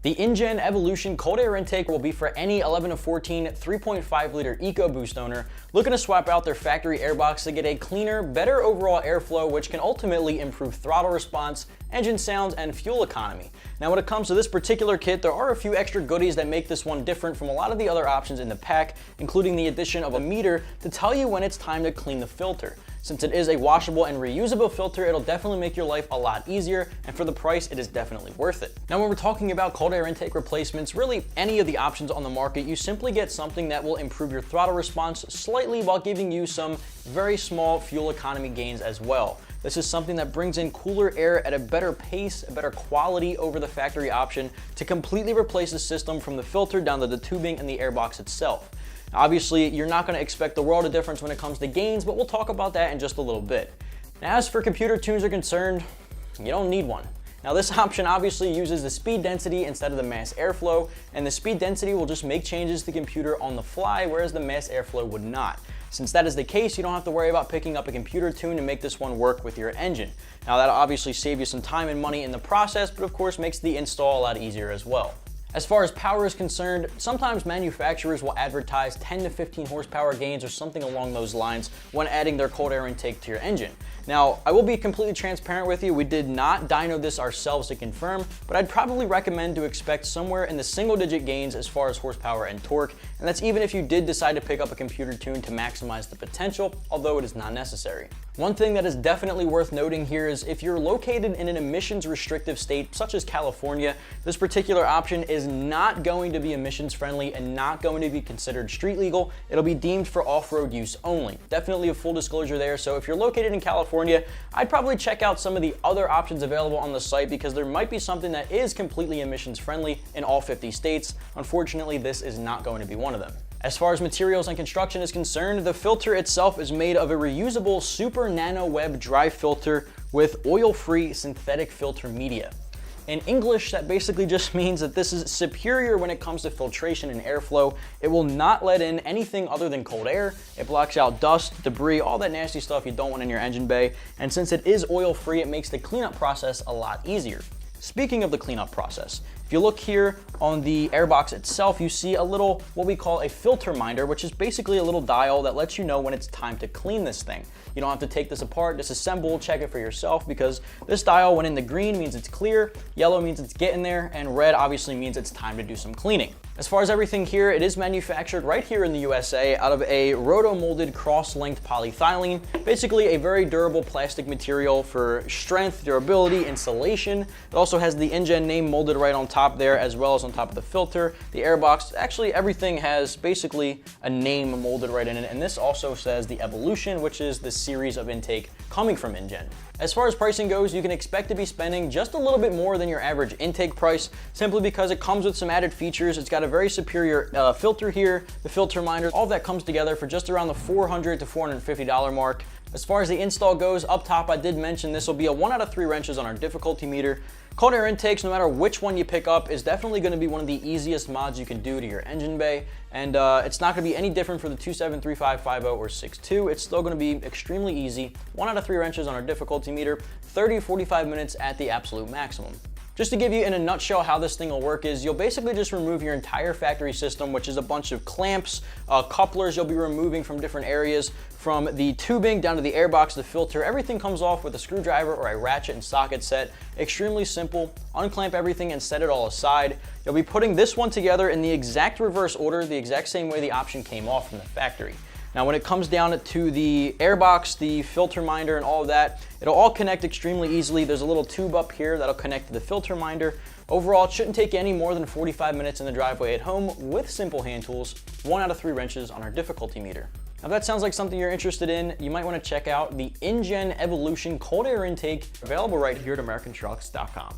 The InGen Evolution cold air intake will be for any 11 to 14 3.5 liter EcoBoost owner looking to swap out their factory airbox to get a cleaner, better overall airflow, which can ultimately improve throttle response, engine sounds, and fuel economy. Now, when it comes to this particular kit, there are a few extra goodies that make this one different from a lot of the other options in the pack, including the addition of a meter to tell you when it's time to clean the filter. Since it is a washable and reusable filter, it'll definitely make your life a lot easier, and for the price, it is definitely worth it. Now, when we're talking about cold air intake replacements, really any of the options on the market, you simply get something that will improve your throttle response slightly while giving you some very small fuel economy gains as well. This is something that brings in cooler air at a better pace, a better quality over the factory option to completely replace the system from the filter down to the tubing and the airbox itself. Obviously, you're not going to expect the world of difference when it comes to gains, but we'll talk about that in just a little bit. Now, as for computer tunes are concerned, you don't need one. Now, this option obviously uses the speed density instead of the mass airflow, and the speed density will just make changes to the computer on the fly, whereas the mass airflow would not. Since that is the case, you don't have to worry about picking up a computer tune to make this one work with your engine. Now, that'll obviously save you some time and money in the process, but of course makes the install a lot easier as well. As far as power is concerned, sometimes manufacturers will advertise 10 to 15 horsepower gains or something along those lines when adding their cold air intake to your engine. Now, I will be completely transparent with you, we did not dyno this ourselves to confirm, but I'd probably recommend to expect somewhere in the single-digit gains as far as horsepower and torque, and that's even if you did decide to pick up a computer tune to maximize the potential, although it is not necessary. One thing that is definitely worth noting here is if you're located in an emissions restrictive state such as California, this particular option is not going to be emissions friendly and not going to be considered street legal. It'll be deemed for off-road use only. Definitely a full disclosure there. So if you're located in California, I'd probably check out some of the other options available on the site because there might be something that is completely emissions friendly in all 50 states. Unfortunately, this is not going to be one of them. As far as materials and construction is concerned, the filter itself is made of a reusable super nano web dry filter with oil-free synthetic filter media. In English, that basically just means that this is superior when it comes to filtration and airflow. It will not let in anything other than cold air. It blocks out dust, debris, all that nasty stuff you don't want in your engine bay. And since it is oil-free, it makes the cleanup process a lot easier. Speaking of the cleanup process, if you look here on the airbox itself, you see a little, what we call a filter minder, which is basically a little dial that lets you know when it's time to clean this thing. You don't have to take this apart, disassemble, check it for yourself, because this dial, when in the green, means it's clear, yellow means it's getting there, and red obviously means it's time to do some cleaning. As far as everything here, it is manufactured right here in the USA out of a roto-molded cross-linked polyethylene, basically a very durable plastic material for strength, durability, insulation. It also has the InGen name molded right on top there, as well as on top of the filter, the airbox. Actually, everything has basically a name molded right in it, and this also says the Evolution, which is the series of intake coming from InGen. As far as pricing goes, you can expect to be spending just a little bit more than your average intake price, simply because it comes with some added features. It's got a very superior filter here, the filter minder, all that comes together for just around the $400 to $450 mark. As far as the install goes, up top I did mention this will be a 1 out of 3 wrenches on our difficulty meter. Cold air intakes, no matter which one you pick up, is definitely going to be one of the easiest mods you can do to your engine bay, and it's not going to be any different for the 273550 or 6.2. It's still going to be extremely easy. 1 out of 3 wrenches on our difficulty meter, 30-45 minutes at the absolute maximum. Just to give you in a nutshell how this thing will work is you'll basically just remove your entire factory system, which is a bunch of clamps, couplers you'll be removing from different areas, from the tubing down to the airbox, the filter. Everything comes off with a screwdriver or a ratchet and socket set. Extremely simple. Unclamp everything and set it all aside. You'll be putting this one together in the exact reverse order, the exact same way the option came off from the factory. Now, when it comes down to the airbox, the filter minder, and all of that, it'll all connect extremely easily. There's a little tube up here that'll connect to the filter minder. Overall, it shouldn't take you any more than 45 minutes in the driveway at home with simple hand tools, 1 out of 3 wrenches on our difficulty meter. Now, if that sounds like something you're interested in, you might want to check out the InGen Evolution cold air intake, available right here at AmericanTrucks.com.